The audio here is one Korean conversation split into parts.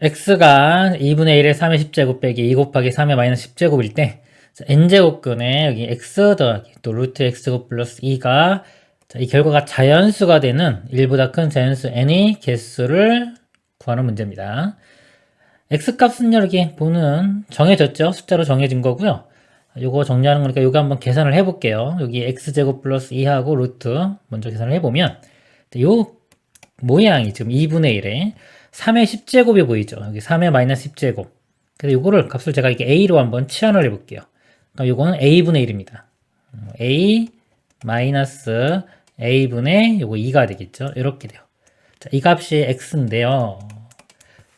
x가 2분의 1의 3의 10제곱 빼기 2 곱하기 3의 마이너스 10제곱일 때 n제곱근에 여기 x 더하기 또 루트 x제곱 플러스 2가 이 결과가 자연수가 되는 1보다 큰 자연수 n의 개수를 구하는 문제입니다. x값은 여기 보는 정해졌죠? 숫자로 정해진 거고요. 요거 정리하는 거니까 요거 한번 계산을 해볼게요. 여기 x제곱 플러스 2하고 루트 먼저 계산을 해보면 요 모양이 지금 2분의 1에 3의 10제곱이 보이죠? 여기 3의 마이너스 10제곱. 그래서 요거를 값을 제가 이게 a로 한번 치환을 해볼게요. 그러니까 요거는 a분의 1입니다. a 마이너스 a분의 요거 2가 되겠죠? 이렇게 돼요. 자, 이 값이 x인데요.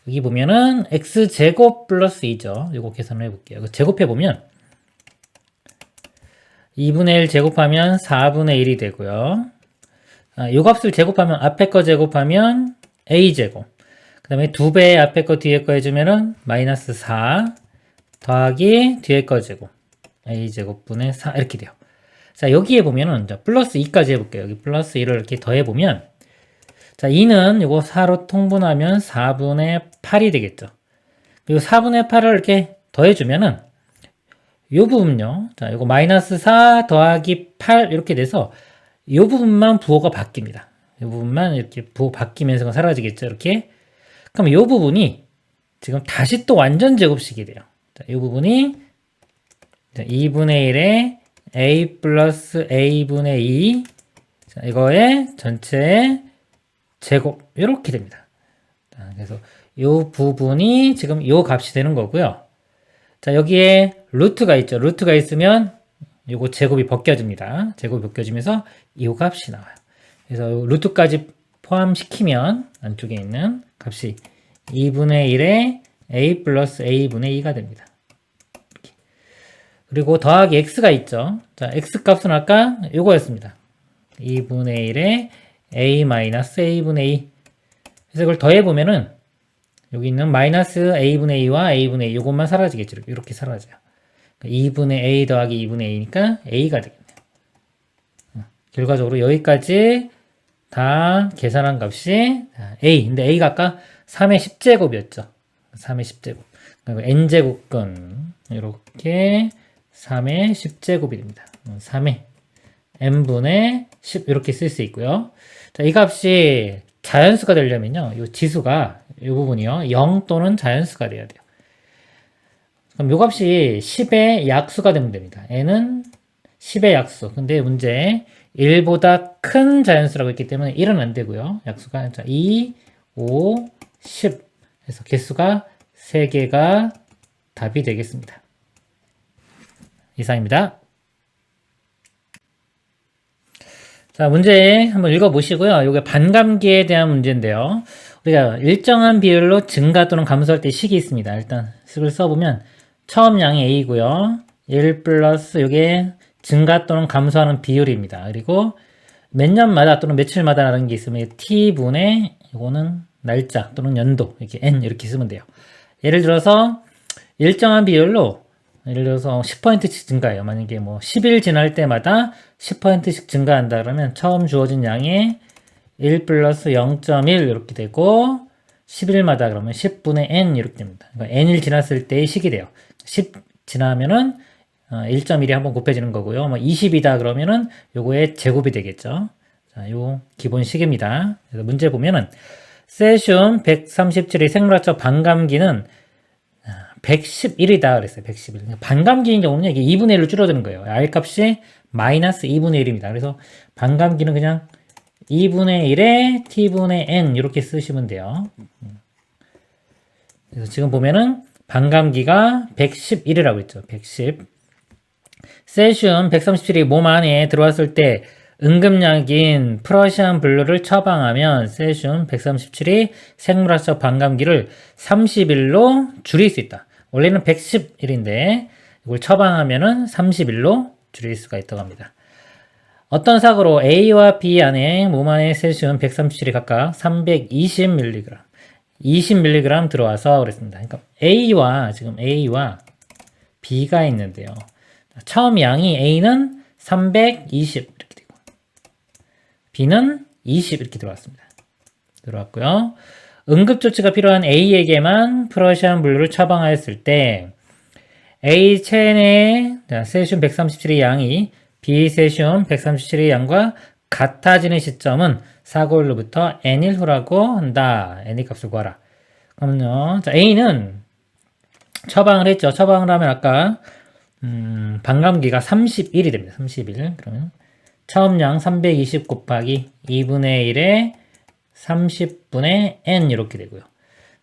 여기 보면은 x제곱 플러스 2죠. 요거 계산을 해볼게요. 제곱해보면 2분의 1 제곱하면 4분의 1이 되고요. 요 값을 제곱하면 앞에 거 제곱하면 a제곱. 그 다음에 2배 앞에 거 뒤에 거 해주면은 마이너스 4 더하기 뒤에 거 제곱. a제곱분의 4 이렇게 돼요. 자, 여기에 보면은 플러스 2까지 해볼게요. 여기 플러스 1을 이렇게 더해보면 자, 2는 요거 4로 통분하면 4분의 8이 되겠죠. 그리고 4분의 8을 이렇게 더해주면은 요 부분요. 자, 요거 마이너스 4 더하기 8 이렇게 돼서 요 부분만 부호가 바뀝니다. 요 부분만 이렇게 부호 바뀌면서 사라지겠죠. 이렇게. 그럼 요 부분이 지금 다시 또 완전 제곱식이 돼요. 자, 요 부분이 2분의 1에 a 플러스 a분의 2 자, 이거의 전체 제곱 이렇게 됩니다. 자, 그래서 요 부분이 지금 요 값이 되는 거고요. 자, 여기에 루트가 있죠. 루트가 있으면 요거 제곱이 벗겨집니다. 제곱이 벗겨지면서 이 값이 나와요. 그래서 루트까지 포함시키면 안쪽에 있는 값이 2분의 1에 a 플러스 a분의 2가 됩니다. 이렇게. 그리고 더하기 x가 있죠. 자, x 값은 아까 요거였습니다. 2분의 1에 a 마이너스 a분의 2. 그래서 이걸 더해보면은 여기 있는 마이너스 a분의 2와 a분의 2 요것만 사라지겠죠. 이렇게 사라져요. 2분의 a 더하기 2분의 a니까 a가 되겠네요. 결과적으로 여기까지 다 계산한 값이 a. 근데 a가 아까 3의 10제곱이었죠. 3의 10제곱. 그리고 n제곱근 이렇게 3의 10제곱이 됩니다. 3의 n분의 10 이렇게 쓸 수 있고요. 자, 이 값이 자연수가 되려면요. 이 지수가 이 부분이요. 0 또는 자연수가 돼야 돼요. 그럼 요 값이 10의 약수가 되면 됩니다. n은 10의 약수. 근데 문제 1보다 큰 자연수라고 했기 때문에 1은 안 되고요. 약수가 2, 5, 10 해서 개수가 3개가 답이 되겠습니다. 이상입니다. 자, 문제 한번 읽어보시고요. 이게 반감기에 대한 문제인데요. 우리가 일정한 비율로 증가 또는 감소할 때 식이 있습니다. 일단 식을 써보면 처음 양이 a고요. 1 플러스 이게 증가 또는 감소하는 비율입니다. 그리고 몇 년마다 또는 며칠마다라는 게 있으면 t분의 이거는 날짜 또는 연도 이렇게 n 이렇게 쓰면 돼요. 예를 들어서 일정한 비율로 예를 들어서 10%씩 증가해요. 만약에 뭐 10일 지날 때마다 10%씩 증가한다 그러면 처음 주어진 양의 1 플러스 0.1 이렇게 되고 10일마다 그러면 10분의 n 이렇게 됩니다. 그러니까 n일 지났을 때의 식이 돼요. 10 지나면은 1.1이 한번 곱해지는 거고요. 뭐 20이다 그러면은 요거의 제곱이 되겠죠. 자, 요 기본식입니다. 그래서 문제 보면은 세슘 137의 생물학적 반감기는 111이다 그랬어요. 111. 반감기인 경우는 이게 2분의 1로 줄어드는 거예요. R 값이 마이너스 2분의 1입니다. 그래서 반감기는 그냥 2분의 1에 t분의 n 이렇게 쓰시면 돼요. 그래서 지금 보면은 반감기가 111이라고 했죠. 110. 세슘 137이 몸 안에 들어왔을 때 응급약인 프러시안 블루를 처방하면 세슘 137이 생물학적 반감기를 30일로 줄일 수 있다. 원래는 111인데 이걸 처방하면은 30일로 줄일 수가 있다고 합니다. 어떤 A와 B 안에 몸 안에 세슘 137이 각각 320mg, 20mg 들어와서 그랬습니다. 그러니까 지금 A와 B가 있는데요. 처음 양이 A는 320 이렇게 되고 B는 20 이렇게 들어왔습니다. 들어왔고요. 응급조치가 필요한 A에게만 프러시안 블루를 처방하였을 때 A 체내 세슘 137의 양이 B 세슘 137의 양과 같아지는 시점은 사고일로부터 n일 후라고 한다. n의 값을 구하라. 그러면요, 자, A는 처방을 했죠. 처방을 하면 아까 반감기가 31이 됩니다. 31. 그러면 처음량 320 곱하기 2분의 1에 30분의 n 이렇게 되고요.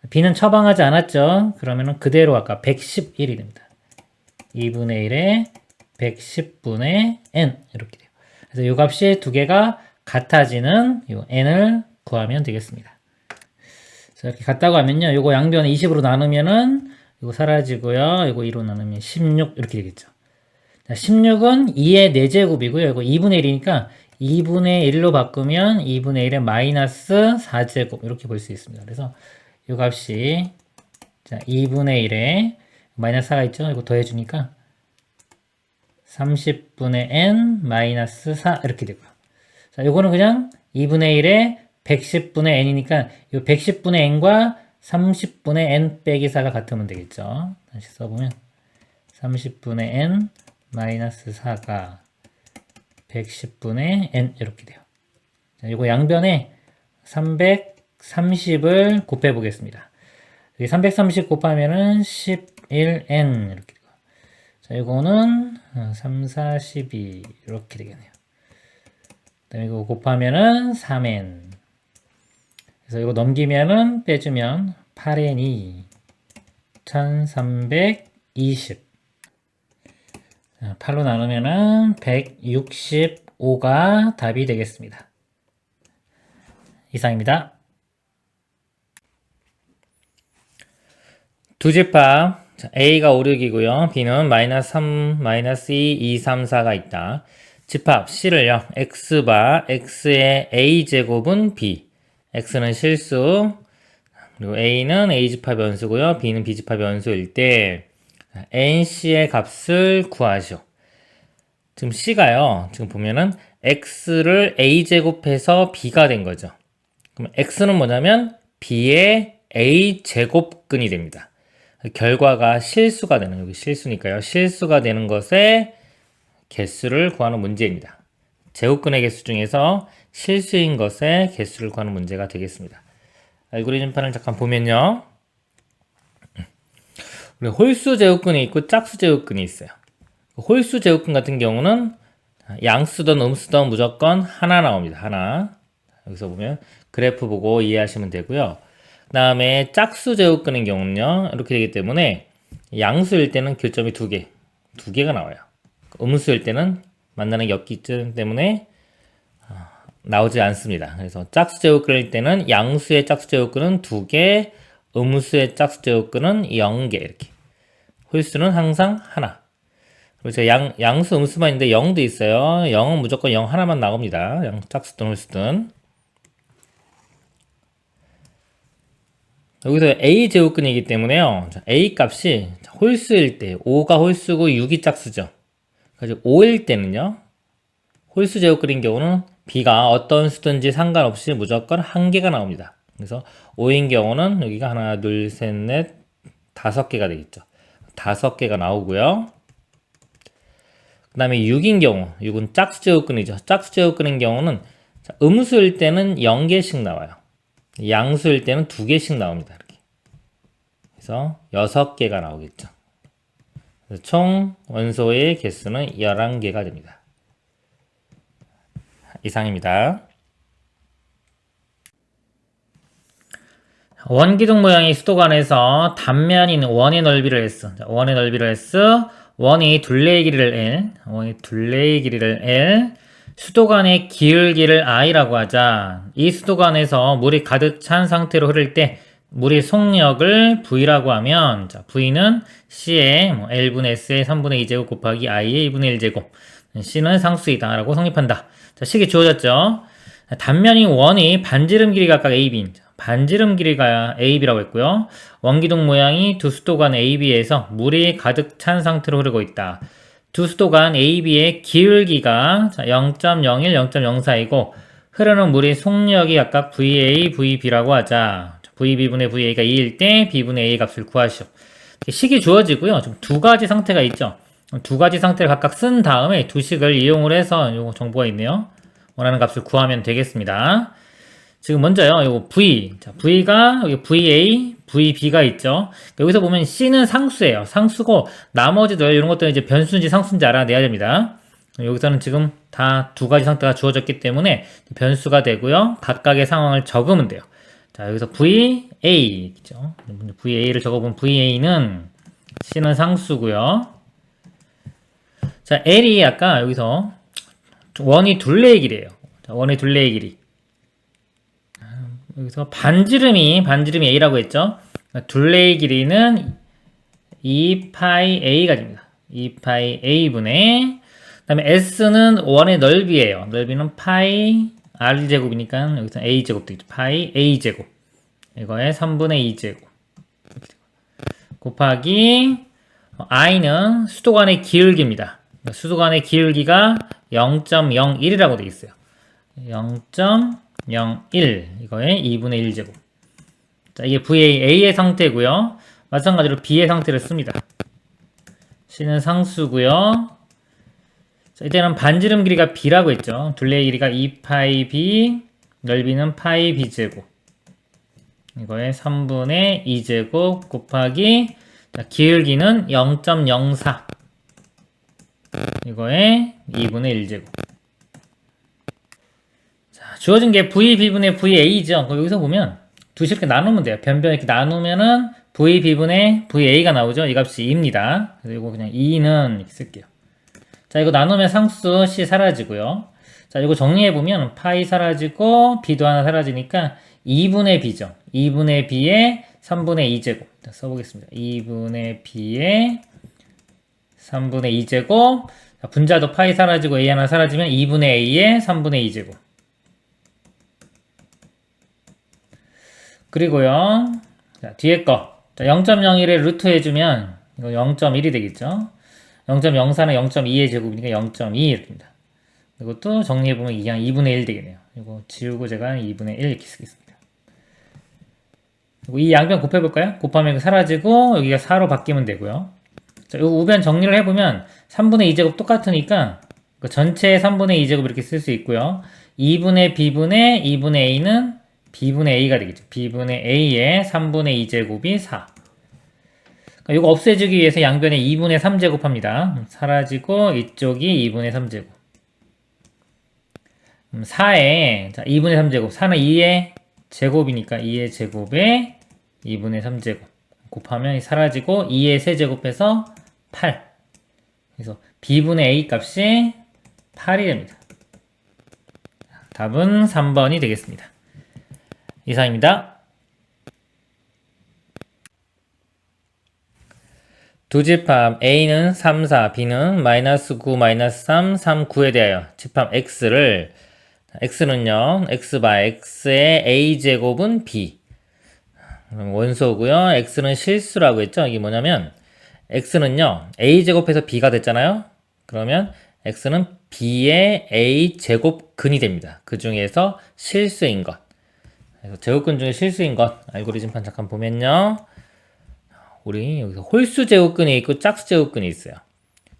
B는 처방하지 않았죠. 그러면 그대로 아까 111이 됩니다. 2분의 1에 110분의 n 이렇게 돼요. 그래서 이 값이 두 개가 같아지는 이 n을 구하면 되겠습니다. 자, 이렇게 같다고 하면요. 이거 양변에 20으로 나누면은 이거 사라지고요. 이거 2로 나누면 16 이렇게 되겠죠. 자, 16은 2의 4제곱이고요. 이거 2분의 1이니까 2분의 1로 바꾸면 2분의 1의 마이너스 4제곱 이렇게 볼 수 있습니다. 그래서 이 값이 자, 2분의 1에 마이너스 4가 있죠. 이거 더해주니까 30분의 n 마이너스 4 이렇게 되고요. 자, 이거는 그냥 2분의 1에 110분의 n이니까 이 110분의 n과 30분의 n 빼기 4가 같으면 되겠죠. 다시 써보면 30분의 n 마이너스 4가 110분의 n 이렇게 돼요. 자, 이거 양변에 330을 곱해 보겠습니다. 330 곱하면은 11n 이렇게 되고. 자, 이거는 3, 4, 12 이렇게 되겠네요. 그다음에 이거 곱하면은 3n. 그래서 이거 넘기면은 빼주면 8n이 1320. 8로 나누면은 165가 답이 되겠습니다. 이상입니다. 두 집합 A가 5, 6이고요. B는 마이너스 3, 마이너스 2, 2, 3, 4가 있다. 집합 C를요. X바 X의 A제곱은 B. X는 실수. 그리고 A는 A집합 연수고요. B는 B집합 연수일 때 NC의 값을 구하시오. 지금 C가요. 지금 보면은 X를 A제곱해서 B가 된 거죠. 그럼 X는 뭐냐면 B의 A제곱근이 됩니다. 결과가 실수가 되는, 여기 실수니까요. 실수가 되는 것의 개수를 구하는 문제입니다. 제곱근의 개수 중에서 실수인 것의 개수를 구하는 문제가 되겠습니다. 알고리즘판을 잠깐 보면요. 우리 홀수 제곱근이 있고 짝수 제곱근이 있어요. 홀수 제곱근 같은 경우는 양수든 음수든 무조건 하나 나옵니다. 하나. 여기서 보면 그래프 보고 이해하시면 되고요. 그 다음에 짝수 제곱근의 경우는요. 이렇게 되기 때문에 양수일 때는 교점이 두 개가 나와요. 음수일 때는 만나는 엽기점 때문에 나오지 않습니다. 그래서 짝수 제곱근일 때는 양수의 짝수 제곱근은 2개, 음수의 짝수 제곱근은 0개 이렇게. 홀수는 항상 하나. 그래서 양수 음수만 있는데 0도 있어요. 0은 무조건 0 하나만 나옵니다. 짝수든 홀수든. 여기서 A 제곱근이기 때문에요. A 값이 홀수일 때 5가 홀수고 6이 짝수죠. 그래서 5일 때는요. 홀수 제곱근인 경우는 B가 어떤 수든지 상관없이 무조건 한 개가 나옵니다. 그래서 5인 경우는 여기가 하나, 둘, 셋, 넷, 5개가 되겠죠. 5개가 나오고요. 그 다음에 6인 경우, 6은 짝수 제곱근이죠. 짝수 제곱근인 경우는 음수일 때는 0개씩 나와요. 양수일 때는 2개씩 나옵니다. 이렇게. 그래서 6개가 나오겠죠. 그래서 총 원소의 개수는 11개가 됩니다. 이상입니다. 원기둥 모양의 수도관에서 단면인 원의 넓이를 S, 원의 넓이를 S, 원이 둘레의 길이를 L, 원이 둘레의 길이를 L, 수도관의 기울기를 I라고 하자. 이 수도관에서 물이 가득 찬 상태로 흐를 때 물의 속력을 V라고 하면, 자, V는 C의 L분의 S의 3분의 2제곱 곱하기 I의 2분의 1제곱. C는 상수이다 라고 성립한다. 자, 식이 주어졌죠. 단면인 원이 반지름 길이가 각각 AB. 반지름 길이가 AB라고 했고요. 원기둥 모양이 두 수도관 AB에서 물이 가득 찬 상태로 흐르고 있다. 두 수도관 AB의 기울기가 0.01, 0.04이고 흐르는 물의 속력이 각각 VA, VB라고 하자. VB분의 VA가 2일 때 B분의 A 값을 구하시오. 식이 주어지고요. 좀 두 가지 상태가 있죠. 두 가지 상태를 각각 쓴 다음에 두 식을 이용을 해서 요거 정보가 있네요. 원하는 값을 구하면 되겠습니다. 지금 먼저요, 요거 V. 자, V가 여기 VA, VB가 있죠. 여기서 보면 C는 상수예요. 상수고 나머지들 이런 것들은 이제 변수인지 상수인지 알아내야 됩니다. 여기서는 지금 다 두 가지 상태가 주어졌기 때문에 변수가 되고요. 각각의 상황을 적으면 돼요. 자, 여기서 VA 있죠. VA를 적어보면 VA는 C는 상수고요. 자, L이 아까 여기서 원이 둘레의 길이에요. 자, 원의 둘레의 길이. 여기서 반지름이 A라고 했죠. 둘레의 길이는 2파이 A가 됩니다. 2파이 A분의 그 다음에 S는 원의 넓이에요. 넓이는 파이 R제곱이니까 여기서 A제곱 되겠죠. 파이 A제곱. 이거에 3분의 2제곱. 곱하기 I는 수도관의 기울기입니다. 수도관의 기울기가 0.01이라고 되어 있어요. 0.01 이거에 2분의 1제곱. 자, 이게 VA의 상태고요. 마찬가지로 B의 상태를 씁니다. C는 상수고요. 자, 이때는 반지름 길이가 B라고 했죠. 둘레의 길이가 2파이 B, 넓이는 파이 B제곱. 이거에 3분의 2제곱 곱하기 자, 기울기는 0.04 이거에 2분의 1제곱. 자, 주어진 게 VB분의 VA죠. 여기서 보면 두 식 이렇게 나누면 돼요. 변변 이렇게 나누면은 VB분의 VA가 나오죠. 이 값이 2입니다. 그래서 이거 그냥 2는 이렇게 쓸게요. 자, 이거 나누면 상수 C 사라지고요. 자, 이거 정리해보면 파이 사라지고 B도 하나 사라지니까 2분의 B죠. 2분의 B에 3분의 2제곱. 써보겠습니다. 2분의 B에 3분의 2제곱. 자, 분자도 파이 사라지고 A 하나 사라지면 2분의 A에 3분의 2제곱. 그리고요. 자, 뒤에 거. 자, 0.01에 루트 해주면 이거 0.1이 되겠죠. 0.04는 0.2의 제곱이니까 0.2 이렇게입니다. 이것도 정리해보면 그냥 2분의 1 되겠네요. 이거 지우고 제가 2분의 1 이렇게 쓰겠습니다. 그리고 이 양변 곱해볼까요? 곱하면 사라지고 여기가 4로 바뀌면 되고요. 자, 이 우변 정리를 해보면 3분의 2제곱 똑같으니까 그 전체 3분의 2제곱 이렇게 쓸 수 있고요. 2분의 B분의 2분의 A는 B분의 A가 되겠죠. B분의 A의 3분의 2제곱이 4. 그러니까 이거 없애주기 위해서 양변에 2분의 3제곱 합니다. 사라지고 이쪽이 2분의 3제곱. 4에 자 2분의 3제곱. 4는 2의 제곱이니까 2의 제곱에 2분의 3제곱. 곱하면 사라지고 2의 세제곱해서 8. 그래서 B분의 A 값이 8이 됩니다. 답은 3번이 되겠습니다. 이상입니다. 두 집합 A는 3, 4, B는 마이너스 9, 마이너스 3, 3, 9에 대하여 집합 X를 X는요, X바 X의 A제곱은 B. 원소고요. X는 실수라고 했죠. 이게 뭐냐면 X는요, A제곱해서 B가 됐잖아요. 그러면 X는 B의 A제곱근이 됩니다. 그 중에서 실수인 것. 그래서 제곱근 중에 실수인 것. 알고리즘판 잠깐 보면요. 우리 여기서 홀수 제곱근이 있고 짝수 제곱근이 있어요.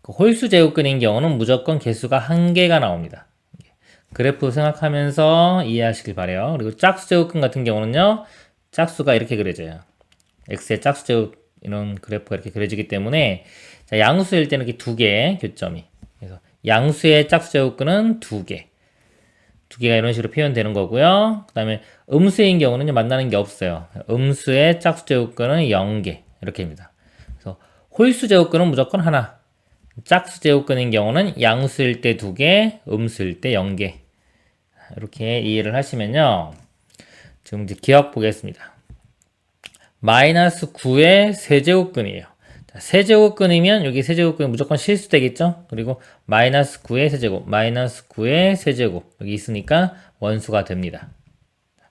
그 홀수 제곱근인 경우는 무조건 개수가 한 개가 나옵니다. 그래프 생각하면서 이해하시길 바래요. 그리고 짝수 제곱근 같은 경우는요, 짝수가 이렇게 그려져요. x의 짝수 제곱 이런 그래프가 이렇게 그려지기 때문에 자, 양수일 때는 이렇게 두 개 교점이. 그래서 양수의 짝수 제곱근은 두 개. 두 개가 이런 식으로 표현되는 거고요. 그 다음에 음수인 경우는 만나는 게 없어요. 음수의 짝수 제곱근은 0개. 이렇게입니다. 그래서 홀수 제곱근은 무조건 하나. 짝수 제곱근인 경우는 양수일 때 2개, 음수일 때 0개. 이렇게 이해를 하시면요. 지금 이제 기억 보겠습니다. 마이너스 9의 세제곱근이에요. 자, 세제곱근이면 여기 세제곱근이 무조건 실수되겠죠? 그리고 마이너스 9의 세제곱, 마이너스 9의 세제곱. 여기 있으니까 원수가 됩니다.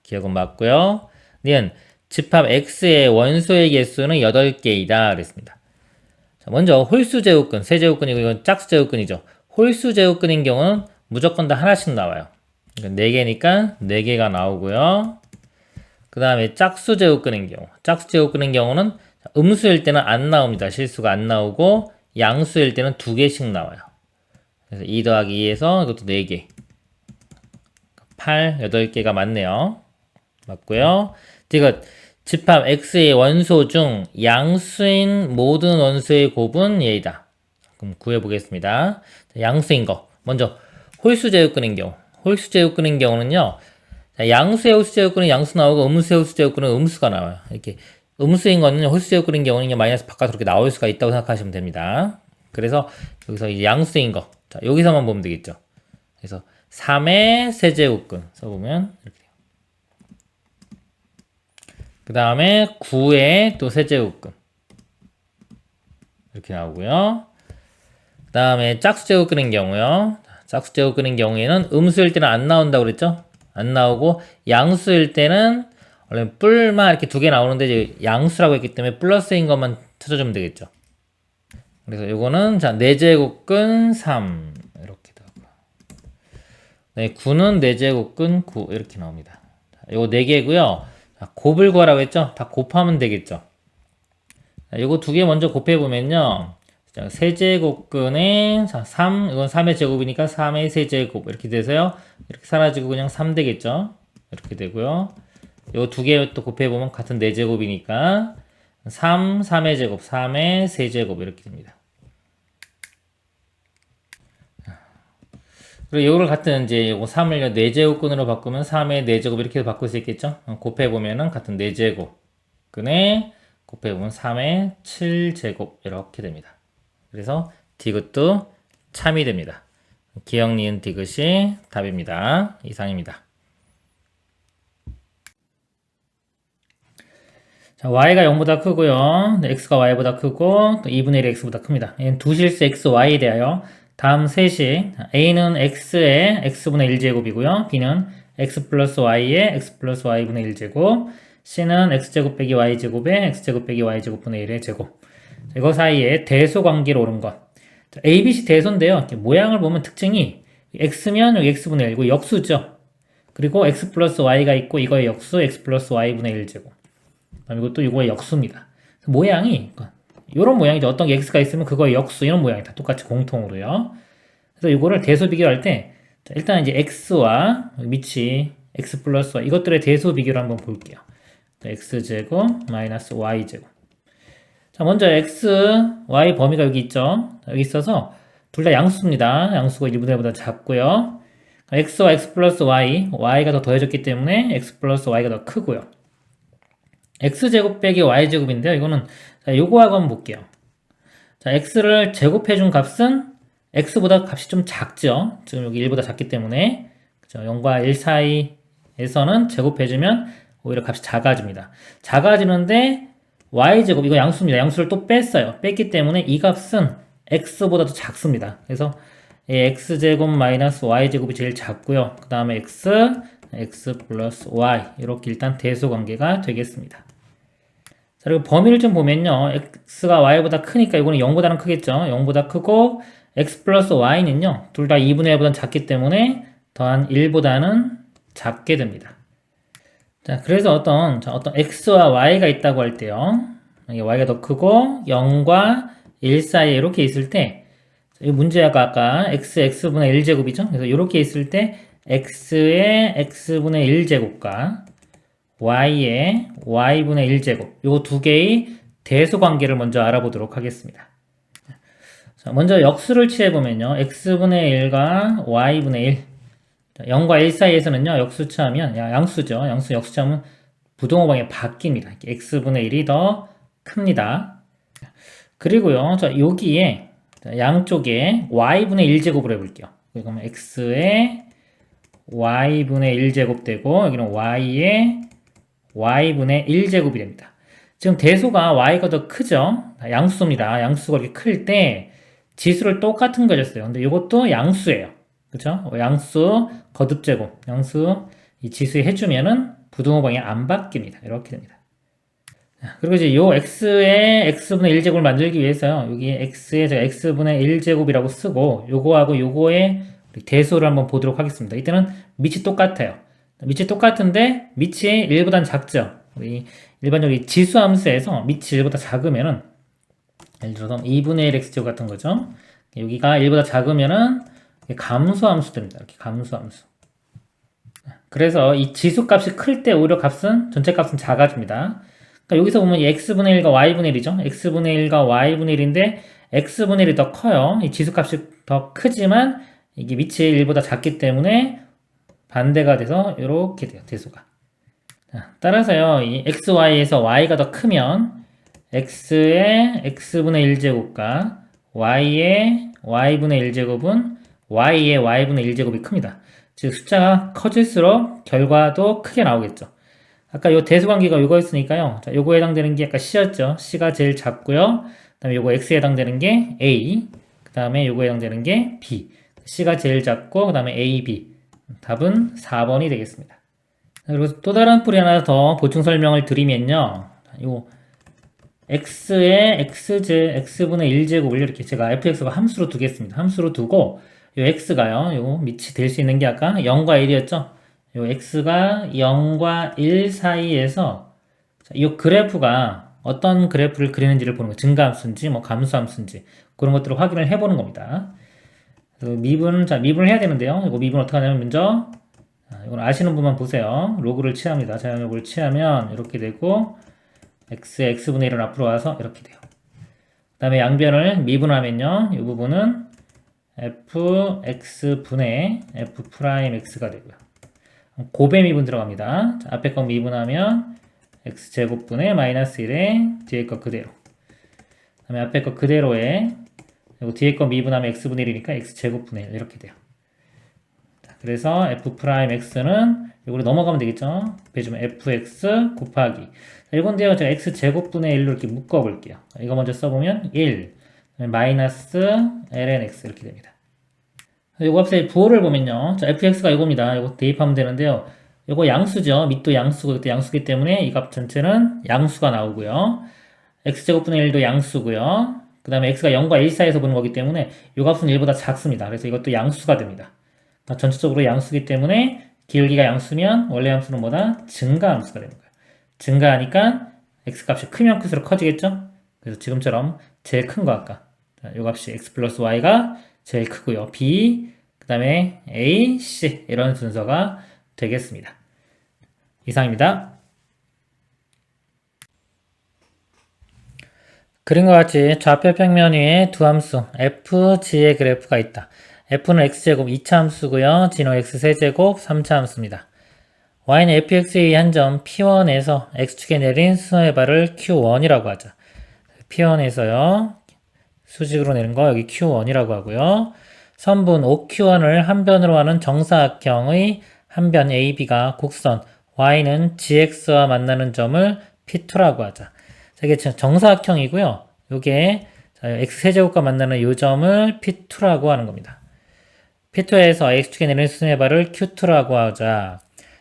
기억은 맞고요. 니은 집합 X의 원소의 개수는 8개이다. 그랬습니다. 자, 먼저 홀수 제곱근, 세제곱근이고 이건 짝수 제곱근이죠. 홀수 제곱근인 경우는 무조건 다 하나씩 나와요. 4개니까 4개가 나오고요. 그 다음에 짝수 제곱 끄는 경우. 짝수 제곱 끄는 경우는 음수일 때는 안 나옵니다. 실수가 안 나오고 양수일 때는 2개씩 나와요. 그래서 2 더하기 2에서 이것도 4개. 8, 8개가 맞네요. 맞고요. 이거 집합 x의 원소 중 양수인 모든 원소의 곱은 얘이다. 그럼 구해보겠습니다. 양수인 거. 먼저 홀수 제곱 끄는 경우. 홀수 제곱 끄는 경우는요. 양수의 홀수 제곱근은 양수 나오고 음수의 홀수 제곱근은 음수가 나와요. 이렇게 음수인 거는 홀수 제곱근인 경우는 마이너스 바깥으로 이렇게 나올 수가 있다고 생각하시면 됩니다. 그래서 여기서 이제 양수인 거, 자, 여기서만 보면 되겠죠. 그래서 3의 세제곱근 써보면 이렇게 돼요. 그 다음에 9의 또 세제곱근 이렇게 나오고요. 그 다음에 짝수 제곱 끄는 경우요. 짝수 제곱 끄는 경우에는 음수일 때는 안 나온다고 그랬죠. 안 나오고 양수일 때는 원래 뿔만 이렇게 2개 나오는데 이제 양수라고 했기 때문에 플러스인 것만 찾아주면 되겠죠. 그래서 요거는 자 4제곱근 3 이렇게 나오고요. 네, 9는 4제곱근 9 이렇게 나옵니다. 자, 요거 4개고요. 자, 곱을 구하라고 했죠. 다 곱하면 되겠죠. 자, 요거 2개 먼저 곱해보면요. 자, 세제곱근에 자, 3, 이건 3의 제곱이니까 3의 세제곱 이렇게 돼서요. 이렇게 사라지고 그냥 3 되겠죠. 이렇게 되고요. 요 2개 또 곱해보면 같은 4제곱이니까 3, 3의 제곱, 3의 세제곱 이렇게 됩니다. 그리고 요거를 같은 이제 요거 3을 4제곱근으로 바꾸면 3의 4제곱 이렇게 바꿀 수 있겠죠. 곱해보면은 같은 4제곱근에 곱해보면 3의 7제곱 이렇게 됩니다. 그래서 디귿도 참이 됩니다. 기역 니은 디귿이 답입니다. 이상입니다. 자, y가 0보다 크고요. x가 y보다 크고 또 2분의 1이 x보다 큽니다. 얘는 두 실수 x, y에 대하여 다음 셋이 a는 x의 x분의 1제곱이고요. b는 x 플러스 y의 x 플러스 y분의 1제곱, c는 x제곱 빼기 y제곱의 x제곱 빼기 y제곱분의 1의 제곱. 이거 사이에 대소 관계로 오른 것. A, B, C 대소인데요. 이렇게 모양을 보면 특징이 x면 여기 x분의 1이고 역수죠. 그리고 x 플러스 y가 있고 이거의 역수 x 플러스 y분의 1제곱. 그다음에 이것도 이거의 역수입니다. 모양이 이런 모양이죠. 어떤 게 x가 있으면 그거의 역수 이런 모양이 다 똑같이 공통으로요. 그래서 이거를 대소 비교할 때 일단 이제 x와 밑이 x 플러스 y 이것들의 대소 비교를 한번 볼게요. x제곱 마이너스 y제곱. 자, 먼저 x, y 범위가 여기 있죠. 여기 있어서 둘 다 양수입니다. 양수가 1분의 1보다 작고요. x와 x 플러스 y, y가 더 더해졌기 때문에 x 플러스 y가 더 크고요. x제곱 빼기 y제곱인데요. 이거는 자, 요거하고 한번 볼게요. 자, x를 제곱해준 값은 x보다 값이 좀 작죠. 지금 여기 1보다 작기 때문에 그죠? 0과 1 사이에서는 제곱해주면 오히려 값이 작아집니다. 작아지는데 y제곱, 이거 양수입니다. 양수를 또 뺐어요. 뺐기 때문에 이 값은 x보다 더 작습니다. 그래서 x제곱 마이너스 y제곱이 제일 작고요. 그 다음에 x 플러스 y 이렇게 일단 대소 관계가 되겠습니다. 자, 그리고 범위를 좀 보면요. x가 y보다 크니까 이거는 0보다는 크겠죠. 0보다 크고 x 플러스 y는요. 둘 다 2분의 1보다는 작기 때문에 더한 1보다는 작게 됩니다. 자, 그래서 어떤 x와 y가 있다고 할 때요. y가 더 크고 0과 1 사이에 이렇게 있을 때, 이 문제가 아까 x분의 1제곱이죠. 그래서 이렇게 있을 때 x의 x분의 1제곱과 y의 y분의 1제곱 요 두 개의 대소 관계를 먼저 알아보도록 하겠습니다. 자, 먼저 역수를 취해보면요. x분의 1과 y분의 1 0과 1 사이에서는요, 역수치하면, 양수죠. 역수치하면 부동호방이 바뀝니다. x분의 1이 더 큽니다. 그리고요, 자, 여기에, 양쪽에 y분의 1제곱을 해볼게요. 그러면 x의 y분의 1제곱 되고, 여기는 y의 y분의 1제곱이 됩니다. 지금 대소가 y가 더 크죠? 양수입니다. 양수가 이렇게 클 때 지수를 똑같은 거 줬어요. 근데 이것도 양수예요. 그쵸? 양수, 거듭제곱, 양수, 이 지수에 해주면은 부등호방이 안 바뀝니다. 이렇게 됩니다. 그리고 이제 요 x의 x분의 1제곱을 만들기 위해서요. 여기 x의 제가 x분의 1제곱이라고 쓰고, 요거하고 요거의 대소를 한번 보도록 하겠습니다. 이때는 밑이 똑같아요. 밑이 똑같은데 밑이 1보단 작죠. 우리 일반적으로 지수 함수에서 밑이 1보다 작으면은 예를 들어서 2분의 1 x제곱 같은 거죠. 여기가 1보다 작으면은 감소 함수 됩니다. 이렇게 감소 함수. 그래서 이 지수값이 클 때 오히려 전체 값은 작아집니다. 그러니까 여기서 보면 이 x분의 1과 y분의 1이죠. x분의 1과 y분의 1인데 x분의 1이 더 커요. 이 지수값이 더 크지만 이게 밑이 1보다 작기 때문에 반대가 돼서 이렇게 돼요. 대수가. 따라서요. 이 xy에서 y가 더 크면 x의 x분의 1제곱과 y의 y분의 1제곱은 y의 y분의 1제곱이 큽니다. 즉 숫자가 커질수록 결과도 크게 나오겠죠. 아까 요 대수관계가 요거였으니까요. 자, 요거에 해당되는 게 아까 C였죠. C가 제일 작고요. 그 다음에 요거 X에 해당되는 게 A. 그 다음에 요거에 해당되는 게 B. C가 제일 작고 그 다음에 A, B. 답은 4번이 되겠습니다. 그리고 또 다른 풀이 하나 더 보충 설명을 드리면요. 요 x의 x분의 1제곱을 이렇게 제가 fx가 함수로 두겠습니다. 함수로 두고 요 x가요. 요 밑이 될 수 있는 게 아까 0과 1이었죠. 요 x가 0과 1 사이에서 이 그래프가 어떤 그래프를 그리는지를 보는 거예요. 증가함수인지 뭐 감소함수인지 그런 것들을 확인을 해보는 겁니다. 미분을 해야 되는데요. 이거 미분 어떻게 하냐면 먼저 이건 아시는 분만 보세요. 로그를 취합니다. 자연로그를 취하면 이렇게 되고 x분의 1은 앞으로 와서 이렇게 돼요. 그 다음에 양변을 미분하면요. 이 부분은 fx분의 f'x가 되고요. 곱의 미분 들어갑니다. 자, 앞에 거 미분하면 x제곱분의 마이너스 1에 뒤에 거 그대로. 그 다음에 앞에 거 그대로에 그리고 뒤에 거 미분하면 x분의 1이니까 x제곱분의 1 이렇게 돼요. 자, 그래서 f'x는 이걸로 넘어가면 되겠죠. 빼주면 fx 곱하기. 자, 이건데요. 제가 x제곱분의 1로 이렇게 묶어볼게요. 이거 먼저 써보면 1 마이너스 ln x 이렇게 됩니다. 요거 앞에 부호를 보면요. 자, fx가 이겁니다. 이거 대입하면 되는데요. 요거 양수죠. 밑도 양수고 이것도 양수기 때문에 이 값 전체는 양수가 나오고요. x제곱분의 1도 양수고요. 그 다음에 x가 0과 1 사이에서 보는 거기 때문에 요 값은 1보다 작습니다. 그래서 이것도 양수가 됩니다. 그러니까 전체적으로 양수기 때문에 기울기가 양수면 원래 함수는 뭐다? 증가함수가 되는 거예요. 증가하니까 x값이 크면 클수록 커지겠죠? 그래서 지금처럼 제일 큰 거 아까 요 값이 x 플러스 y가 제일 크고요. b, 그 다음에 a, c 이런 순서가 되겠습니다. 이상입니다. 그림과 같이 좌표 평면 위에 두 함수 f, g의 그래프가 있다. f는 x제곱 2차 함수고요. g는 x3제곱 3차 함수입니다. y는 fx의 한 점 p1에서 x축에 내린 수선의 발을 q1이라고 하죠. p1에서요. 수직으로 내린 거 여기 q1이라고 하고요. 선분 OQ1을 한 변으로 하는 정사각형의 한 변 AB가 곡선 y는 gx와 만나는 점을 p2라고 하자. 이게 정사각형이고요. 요게 x세제곱과 만나는 요 점을 p2라고 하는 겁니다. p2에서 x축에 내리는 수선의 발을 q2라고 하자.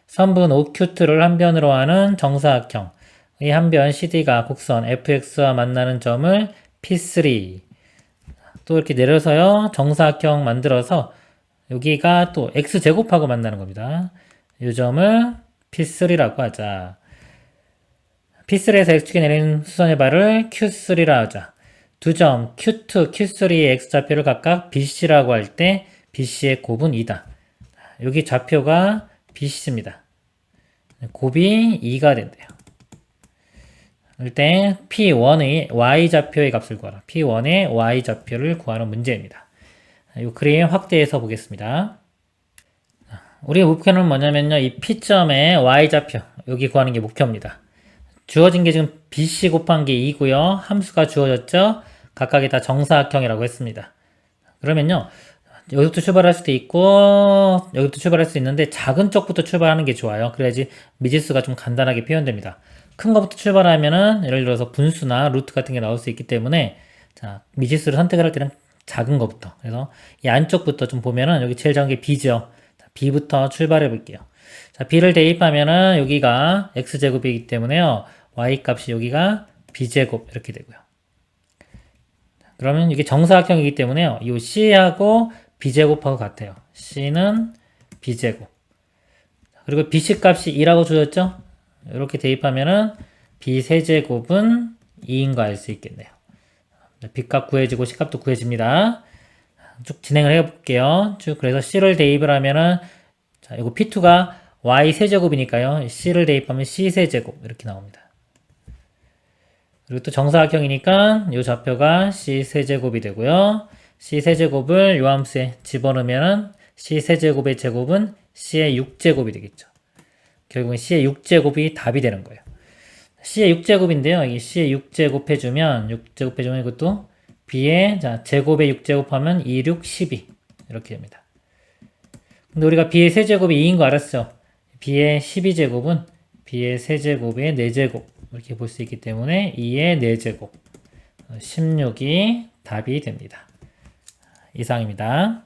선분 OQ2를 한 변으로 하는 정사각형 이 한 변 CD가 곡선 fx와 만나는 점을 p3. 또 이렇게 내려서요. 정사각형 만들어서 여기가 또 x제곱하고 만나는 겁니다. 이 점을 p3라고 하자. p3에서 x축에 내린 수선의 발을 q3라 하자. 두 점 q2, q3의 x좌표를 각각 bc라고 할 때 bc의 곱은 2다. 여기 좌표가 bc입니다. 곱이 2가 된대요. 일단 P1의 Y좌표의 값을 구하라. P1의 Y좌표를 구하는 문제입니다. 이 그림 확대해서 보겠습니다. 우리의 목표는 뭐냐면요. 이 P점의 Y좌표, 여기 구하는 게 목표입니다. 주어진 게 지금 BC 곱한 게 2고요. 함수가 주어졌죠. 각각이 다 정사각형이라고 했습니다. 그러면요. 여기부터 출발할 수도 있고 여기부터 출발할 수 있는데 작은 쪽부터 출발하는 게 좋아요. 그래야지 미지수가 좀 간단하게 표현됩니다. 큰 거부터 출발하면은 예를 들어서 분수나 루트 같은 게 나올 수 있기 때문에 자 미지수를 선택을 할 때는 작은 거부터 그래서 이 안쪽부터 좀 보면은 여기 제일 작은 게 b죠. 자, b부터 출발해 볼게요. 자 b를 대입하면은 여기가 x제곱이기 때문에요. y 값이 여기가 b제곱 이렇게 되고요. 그러면 이게 정사각형이기 때문에요. 이 c하고 b제곱하고 같아요. c는 b제곱. 그리고 bc 값이 2라고 주어졌죠? 이렇게 대입하면은 b 세제곱은 2인 거 알 수 있겠네요. b값 구해지고 c값도 구해집니다. 쭉 진행을 해볼게요. 쭉 그래서 c를 대입을 하면은 자, 이거 p2가 y 세제곱이니까요. c를 대입하면 c 세제곱 이렇게 나옵니다. 그리고 또 정사각형이니까 이 좌표가 c 세제곱이 되고요. c 세제곱을 요 함수에 집어넣으면 c 세제곱의 제곱은 c의 6제곱이 되겠죠. 결국은 c의 6제곱이 답이 되는 거예요. c의 6제곱인데요. 이 c의 6제곱 해주면 이것도 b의 자 제곱의 6제곱 하면 2, 6, 12 이렇게 됩니다. 근데 우리가 b의 세제곱이 2인 거 알았죠? b의 12제곱은 b의 세제곱의 4제곱 이렇게 볼 수 있기 때문에 2의 4제곱 16이 답이 됩니다. 이상입니다.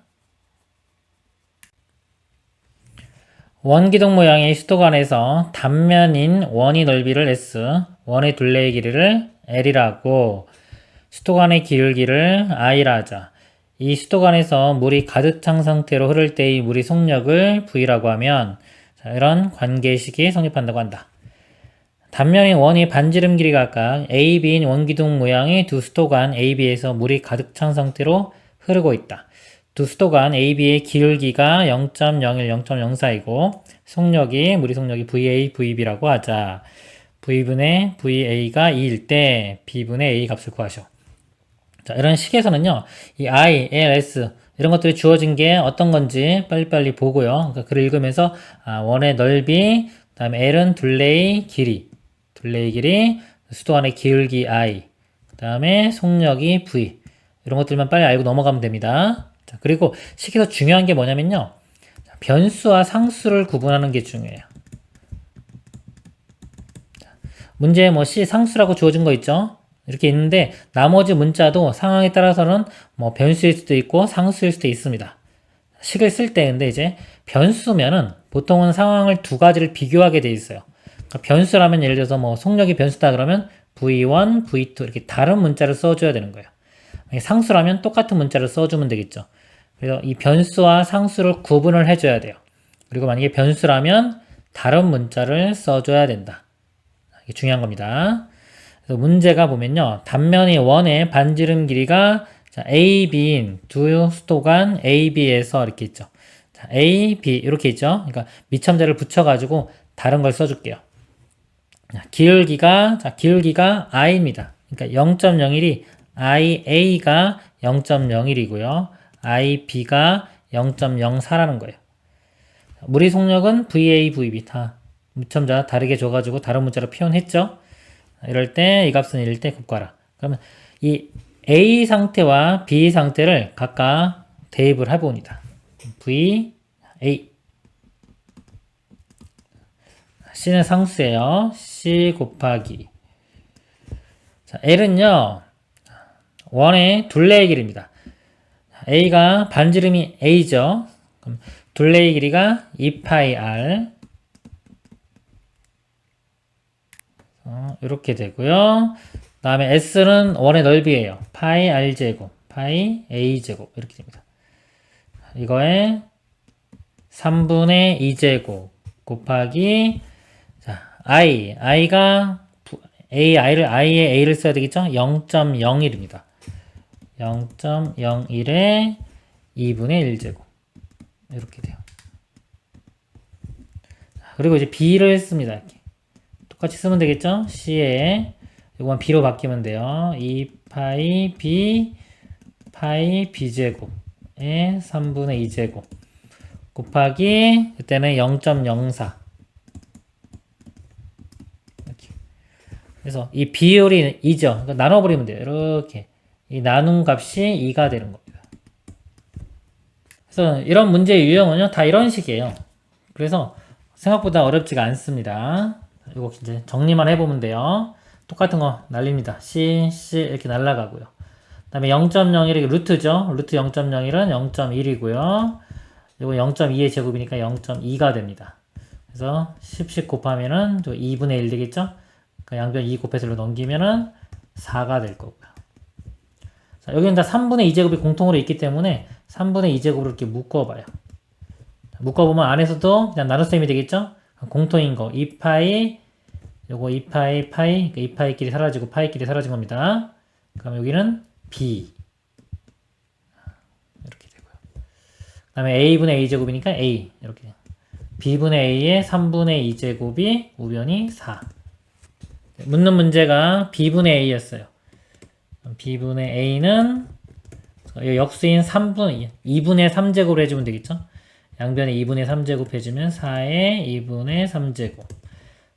원기둥 모양의 수도관에서 단면인 원의 넓이를 S, 원의 둘레의 길이를 L이라고 수도관의 기울기를 I라 하자. 이 수도관에서 물이 가득 찬 상태로 흐를 때의 물의 속력을 V라고 하면 자, 이런 관계식이 성립한다고 한다. 단면인 원의 반지름 길이가 각각 A, B인 원기둥 모양의 두 수도관 A, B에서 물이 가득 찬 상태로 흐르고 있다. 두 수도관 A, B의 기울기가 0.01, 0.04이고 물의 속력이 VA, VB라고 하자. V분의 VA가 2일 때 B분의 A 값을 구하셔. 자, 이런 식에서는요, 이 I, L, S 이런 것들이 주어진 게 어떤 건지 빨리빨리 보고요. 그러니까 글을 읽으면서 원의 넓이, 그 다음에 L은 둘레의 길이, 수도관의 기울기 I, 그 다음에 속력이 V 이런 것들만 빨리 알고 넘어가면 됩니다. 자, 그리고 식에서 중요한 게 뭐냐면요. 변수와 상수를 구분하는 게 중요해요. 문제에 뭐 C 상수라고 주어진 거 있죠? 이렇게 있는데 나머지 문자도 상황에 따라서는 뭐 변수일 수도 있고 상수일 수도 있습니다. 식을 쓸 때 근데 이제 변수면은 보통은 상황을 두 가지를 비교하게 돼 있어요. 그러니까 변수라면 예를 들어서 뭐 속력이 변수다 그러면 V1, V2 이렇게 다른 문자를 써줘야 되는 거예요. 상수라면 똑같은 문자를 써주면 되겠죠. 그래서 이 변수와 상수를 구분을 해줘야 돼요. 그리고 만약에 변수라면 다른 문자를 써줘야 된다. 이게 중요한 겁니다. 그래서 문제가 보면요. 단면이 원의 반지름 길이가 자, A, B인 두 수도관 A, B에서 이렇게 있죠. 자, A, B 이렇게 있죠. 그러니까 미첨자를 붙여가지고 다른 걸 써줄게요. 자, 기울기가 I입니다. 그러니까 0.01이 IA가 0.01이고요. IB가 0.04라는 거예요. 물의 속력은 VA, VB 다 미첨자 다르게 줘가지고 다른 문자로 표현했죠. 이럴 때 이 값은 1일 때 곱하라. 그러면 이 A 상태와 B 상태를 각각 대입을 해봅니다. V, A. C는 상수예요. C 곱하기. 자, L은요, 원의 둘레의 길이입니다. A가 반지름이 A죠. 그럼 둘레의 길이가 2πr. 이렇게 되고요. 그 다음에 S는 원의 넓이에요. 파이 R제곱, 파이 A제곱 이렇게 됩니다. 이거에 3분의 2제곱 곱하기 자, I가 I의 A를 써야 되겠죠? 0.01입니다. 0.01에 2분의 1제곱 이렇게 돼요. 그리고 이제 B를 씁니다. 이렇게. 똑같이 쓰면 되겠죠? C에 이거만 B로 바뀌면 돼요. 2파이 B 파이 B제곱에 3분의 2제곱 곱하기 그때는 0.04 이렇게. 그래서 이 비율이 2죠. 그러니까 나눠버리면 돼요. 이렇게 이 나눈 값이 2가 되는 겁니다. 그래서 이런 문제의 유형은요 다 이런 식이에요. 그래서 생각보다 어렵지가 않습니다. 이거 이제 정리만 해보면 돼요. 똑같은 거 날립니다. C 이렇게 날라가고요. 그 다음에 0.01이 루트죠. 루트 0.01은 0.1이고요. 이거 0.2의 제곱이니까 0.2가 됩니다. 그래서 10씩 곱하면은 2분의 1 되겠죠? 그러니까 양변 2 곱해서 넘기면은 4가 될 거고요. 자, 여기는 다 3분의 2제곱이 공통으로 있기 때문에 3분의 2제곱을 이렇게 묶어봐요. 묶어보면 안에서도 그냥 나눗셈이 되겠죠? 공통인 거 2파이 요거 2파이 파이 그러니까 2파이끼리 사라지고 파이끼리 사라진 겁니다. 그럼 여기는 b 이렇게 되고요. 그 다음에 a분의 a제곱이니까 a 이렇게 b분의 a의 3분의 2제곱이 우변이 4. 묻는 문제가 b분의 a였어요. b분의 a는 역수인 2분의 3제곱을 해주면 되겠죠? 양변에 2분의 3제곱 해주면 4의 2분의 3제곱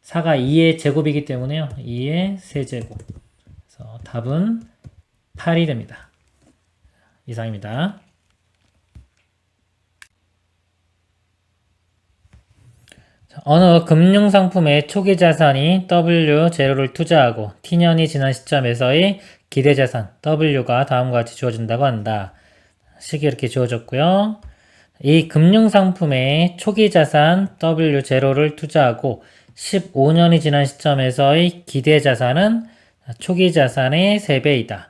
4가 2의 제곱이기 때문에요. 2의 세제곱 그래서 답은 8이 됩니다. 이상입니다. 어느 금융상품의 초기 자산이 W0를 투자하고 T년이 지난 시점에서의 기대자산 W가 다음과 같이 주어진다고 한다. 식이 이렇게 주어졌고요. 이 금융상품의 초기 자산 W0를 투자하고 15년이 지난 시점에서의 기대자산은 초기 자산의 3배이다.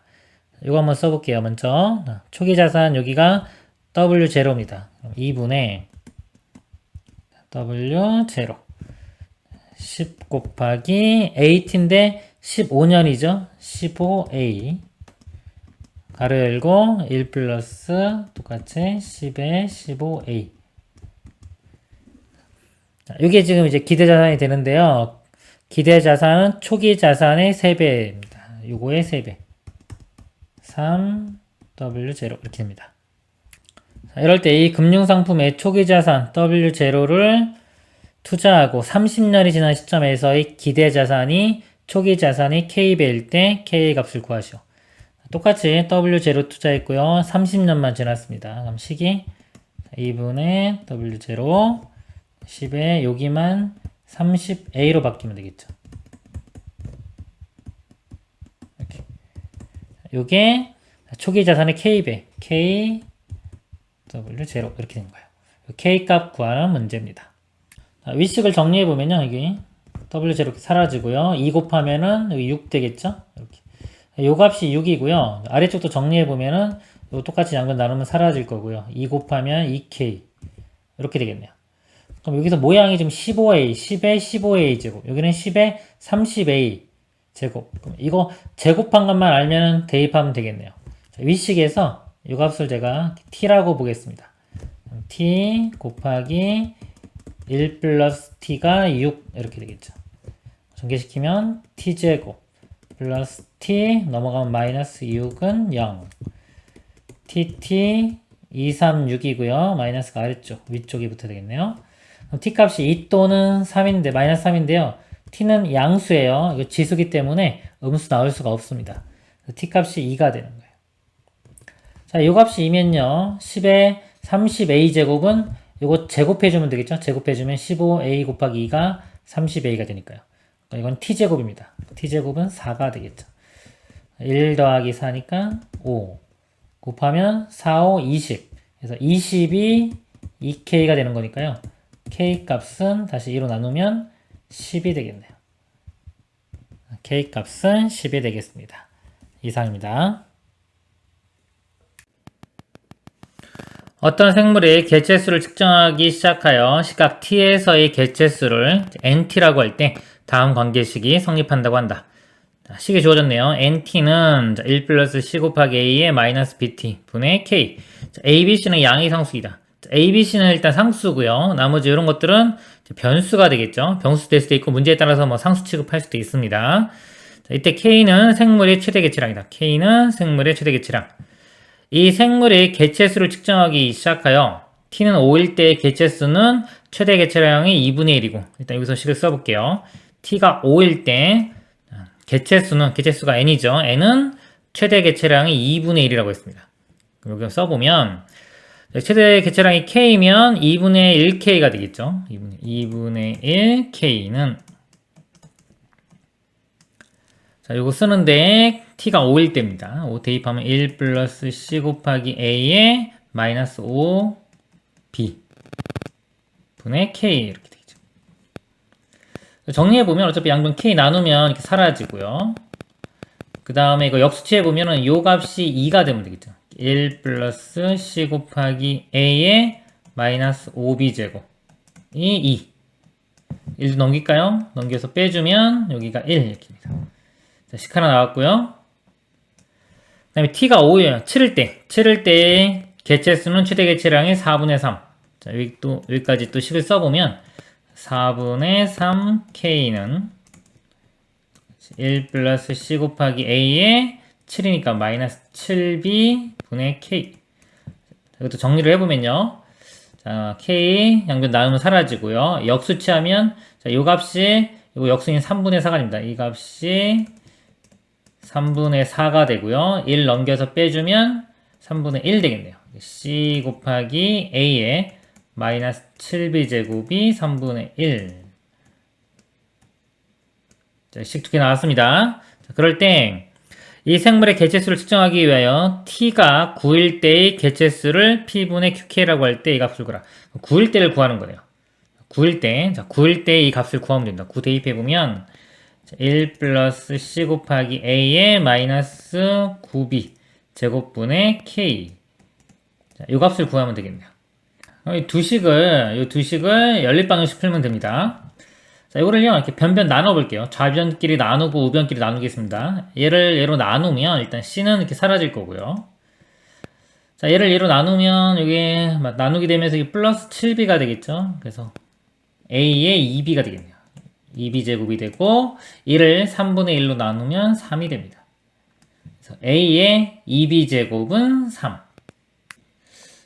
이거 한번 써볼게요. 먼저 초기 자산 여기가 W0입니다. 2분의 W0 10 곱하기 8인데 15년이죠. 15A 가로 열고 1 플러스 똑같이 10에 15A 이게 지금 이제 기대자산이 되는데요. 기대자산은 초기자산의 3배입니다. 요거의 3배 3W0 이렇게 됩니다. 자, 이럴 때 이 금융상품의 초기자산 W0를 투자하고 30년이 지난 시점에서의 기대자산이 초기자산이 K배일 때 K의 값을 구하시오. 똑같이 W0 투자했고요. 30년만 지났습니다. 그럼 식이 2분의 W0 10에 여기만 30A로 바뀌면 되겠죠. 이렇게. 요게 초기 자산의 K배 K W0 이렇게 된 거예요. K 값 구하는 문제입니다. 위식을 정리해 보면요. 여기 W0 이렇게 사라지고요. 2 곱하면은 여기 6 되겠죠? 이렇게. 요 값이 6이고요. 아래쪽도 정리해 보면은 요 똑같이 양변 나누면 사라질 거고요. 2 곱하면 2K 이렇게 되겠네요. 그럼 여기서 모양이 좀 15A, 10에 15A 제곱. 여기는 10에 30A 제곱. 그럼 이거 제곱한 것만 알면 대입하면 되겠네요. 자, 위식에서 이 값을 제가 T라고 보겠습니다. T 곱하기 1 플러스 T가 6 이렇게 되겠죠. 전개시키면 T제곱 플러스 T 넘어가면 마이너스 6은 0 TT 236이고요. 마이너스가 아래쪽 위쪽이 붙어야 되겠네요. T 값이 2 또는 3인데 마이너스 3인데요. T는 양수예요. 이거 지수기 때문에 음수 나올 수가 없습니다. T 값이 2가 되는 거예요. 자, 이 값이 2면요. 10에 30A 제곱은 이거 제곱해주면 되겠죠? 제곱해주면 15A 곱하기 2가 30A가 되니까요. 이건 T제곱입니다. T제곱은 4가 되겠죠. 1 더하기 4니까 5 곱하면 4, 5, 20 그래서 20이 2K가 되는 거니까요. K 값은 다시 2로 나누면 10이 되겠네요. K 값은 10이 되겠습니다. 이상입니다. 어떤 생물의 개체수를 측정하기 시작하여 시각 T에서의 개체수를 NT라고 할 때 다음 관계식이 성립한다고 한다. 식이 주어졌네요. NT는 1 플러스 C 곱하기 A의 마이너스 BT 분의 K. ABC는 양의 상수이다. ABC는 일단 상수고요. 나머지 이런 것들은 변수가 되겠죠. 변수 될 수도 있고 문제에 따라서 뭐 상수 취급할 수도 있습니다. 자, 이때 K는 생물의 최대 개체량이다. K는 생물의 최대 개체량. 이 생물의 개체수를 측정하기 시작하여 T는 5일 때의 개체수는 최대 개체량이 2분의 1이고 일단 여기서 식을 써볼게요. T가 5일 때 개체수가 N이죠. N은 최대 개체량이 2분의 1이라고 했습니다. 그럼 여기 써보면 최대 개체량이 K면 2분의 1K가 되겠죠. 2분의 1K는 자, 요거 쓰는데 T가 5일 때입니다. 5 대입하면 1 플러스 C 곱하기 A의 마이너스 5B 분의 K 이렇게 되죠. 정리해보면 어차피 양변 K 나누면 이렇게 사라지고요. 그 다음에 이거 역수치해보면은 요 값이 2가 되면 되겠죠. 1 플러스 C 곱하기 A의 마이너스 5b제곱이 2. 1도 넘길까요? 넘겨서 빼주면 여기가 1 이렇게입니다. 자, 식 하나 나왔고요. 그 다음에 t가 5예요. 7일 때 개체수는 최대 개체량의 4분의 3. 자, 여기까지 또 식을 써보면 4분의 3k는 1 플러스 c 곱하기 a에 7이니까 마이너스 7b 분의 k. 이것도 정리를 해보면요. 자, k 양변 나누면 사라지고요. 역수치하면 자, 요 값이 이거 역수인 3분의 4가 됩니다. 이 값이 3분의 4가 되고요. 1 넘겨서 빼주면 3분의 1 되겠네요. c 곱하기 a에 마이너스 7b제곱이 3분의 1. 자, 식 두 개 나왔습니다. 자, 그럴 때 이 생물의 개체수를 측정하기 위하여 t가 9일 때의 개체수를 p분의 qk라고 할 때 이 값을 구하라. 9일 때를 구하는 거예요. 9일 때, 자, 9일 때 이 값을 구하면 됩니다. 9 대입해보면 1 플러스 c 곱하기 a의 마이너스 9b 제곱분의 k. 자, 이 값을 구하면 되겠네요. 이 두 식을 연립방정식 풀면 됩니다. 자, 이거를요, 이렇게 변변 나눠볼게요. 좌변끼리 나누고 우변끼리 나누겠습니다. 얘로 나누면, 일단 C는 이렇게 사라질 거고요. 자, 얘로 나누면, 여기, 나누게 되면서 이 플러스 7B가 되겠죠? 그래서 A의 2B가 되겠네요. 2B제곱이 되고, 이를 3분의 1로 나누면 3이 됩니다. 그래서 A의 2B제곱은 3.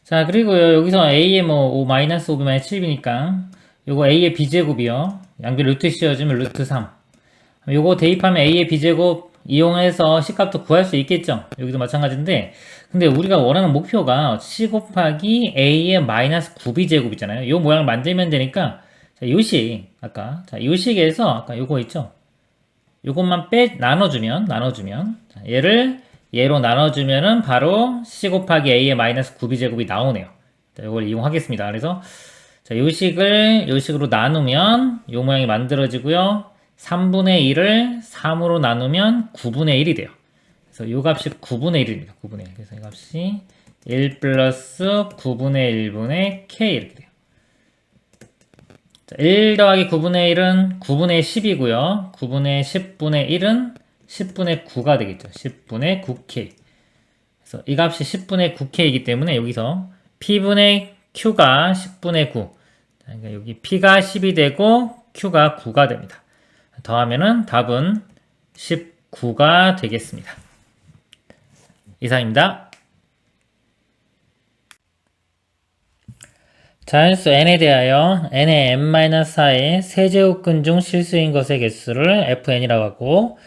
자, 그리고요, 여기서 A의 5-5B-7B니까, 요거 A의 B제곱이요. 양변 루트 씌워주면 루트 3. 요거 대입하면 A의 B제곱 이용해서 C값도 구할 수 있겠죠. 여기도 마찬가지인데, 근데 우리가 원하는 목표가 C 곱하기 A의 마이너스 9B제곱이잖아요. 요 모양을 만들면 되니까, 자, 요 식에서, 아까 요거 있죠? 요것만 나눠주면, 자, 얘로 나눠주면은 바로 C 곱하기 A의 마이너스 9B제곱이 나오네요. 자, 요걸 이용하겠습니다. 그래서, 자, 요 식으로 나누면 요 모양이 만들어지고요. 3분의 1을 3으로 나누면 9분의 1이 돼요. 그래서 요 값이 9분의 1입니다. 9분의 1. 그래서 이 값이 1 플러스 9분의 1분의 k 이렇게 돼요. 자, 1 더하기 9분의 1은 9분의 10이고요. 9분의 10분의 1은 10분의 9가 되겠죠. 10분의 9k. 그래서 이 값이 10분의 9k이기 때문에 여기서 p분의 q가 10분의 9. 그러니까 여기 p가 10이 되고 q가 9가 됩니다. 더하면은 답은 19가 되겠습니다. 이상입니다. 자연수 n에 대하여 n의 n-4의 세제곱근 중 실수인 것의 개수를 fn이라고 하고,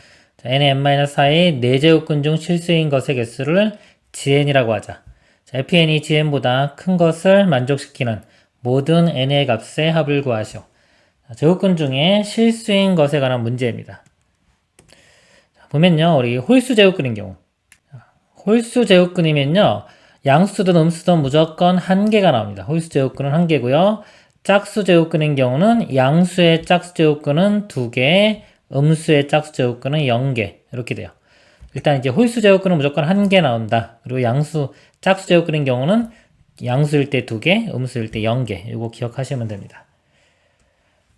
n의 n-4의 4제곱근 중 실수인 것의 개수를 gn이라고 하자. 자, fn이 gn보다 큰 것을 만족시키는 모든 n의 값의 합을 구하시오. 제곱근 중에 실수인 것에 관한 문제입니다. 자, 보면요, 우리 홀수 제곱근인 경우, 홀수 제곱근이면요, 양수든 음수든 무조건 1개가 나옵니다. 홀수 제곱근은 1개고요. 짝수 제곱근인 경우는 양수의 짝수 제곱근은 2개, 음수의 짝수 제곱근은 0개 이렇게 돼요. 일단 이제 홀수 제곱근은 무조건 1개 나온다. 그리고 짝수 제곱근인 경우는 양수일 때 2개, 음수일 때 0개. 이거 기억하시면 됩니다.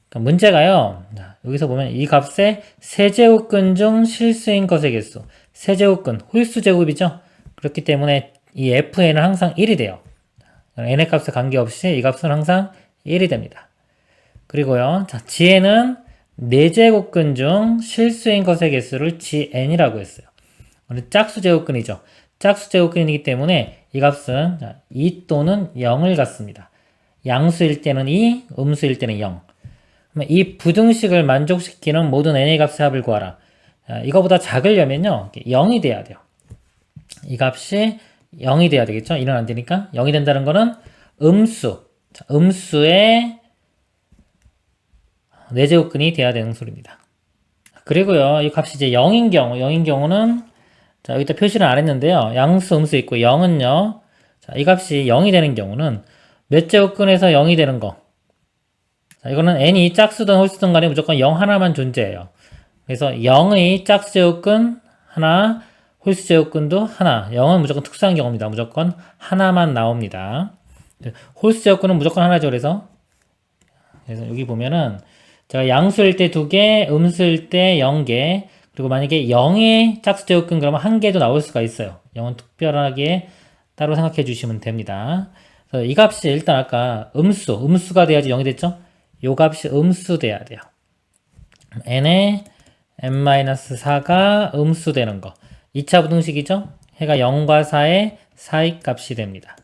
그러니까 문제가요. 여기서 보면 이 값의 세제곱근 중 실수인 것의 개수. 세제곱근, 홀수 제곱이죠. 그렇기 때문에 이 fn은 항상 1이 돼요. n의 값에 관계없이 이 값은 항상 1이 됩니다. 그리고요. 자, gn은 4제곱근 중 실수인 것의 개수를 gn이라고 했어요. 짝수 제곱근이죠. 짝수 제곱근이기 때문에 이 값은 2 또는 0을 갖습니다. 양수일 때는 2, 음수일 때는 0. 이 부등식을 만족시키는 모든 n의 값의 합을 구하라. 이거보다 작으려면요, 0이 돼야 돼요. 이 값이 0이 돼야 되겠죠? 1은 안 되니까. 0이 된다는 거는 음수의 4제곱근이 돼야 되는 소리입니다. 그리고요, 이 값이 이제 0인 경우는, 자, 여기다 표시를 안 했는데요. 양수, 음수 있고 0은요, 자, 이 값이 0이 되는 경우는 몇 제곱근에서 0이 되는 거. 자, 이거는 n이 짝수든 홀수든 간에 무조건 0 하나만 존재해요. 그래서 0의 짝수 제곱근 하나, 홀수 제곱근도 하나. 0은 무조건 특수한 경우입니다. 무조건 하나만 나옵니다. 홀수 여건은 무조건 하나죠. 그래서 여기 보면은 제가 양수일 때 2개, 음수일 때 0개, 그리고 만약에 0의 짝수 제곱근 그러면 1개도 나올 수가 있어요. 0은 특별하게 따로 생각해 주시면 됩니다. 그래서 이 값이 일단 아까 음수가 돼야지 0이 됐죠? 이 값이 음수 돼야 돼요. n에 n-4가 음수 되는 거. 2차 부등식이죠? 해가 0과 4의 사이 값이 됩니다.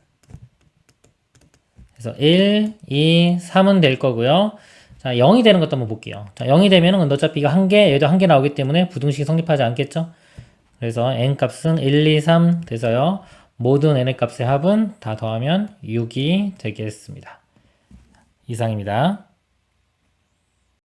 그래서 1, 2, 3은 될 거고요. 자, 0이 되는 것도 한번 볼게요. 자, 0이 되면은 어차피 이거 1개, 얘도 1개 나오기 때문에 부등식이 성립하지 않겠죠? 그래서 n 값은 1, 2, 3 돼서요. 모든 n의 값의 합은 다 더하면 6이 되겠습니다. 이상입니다.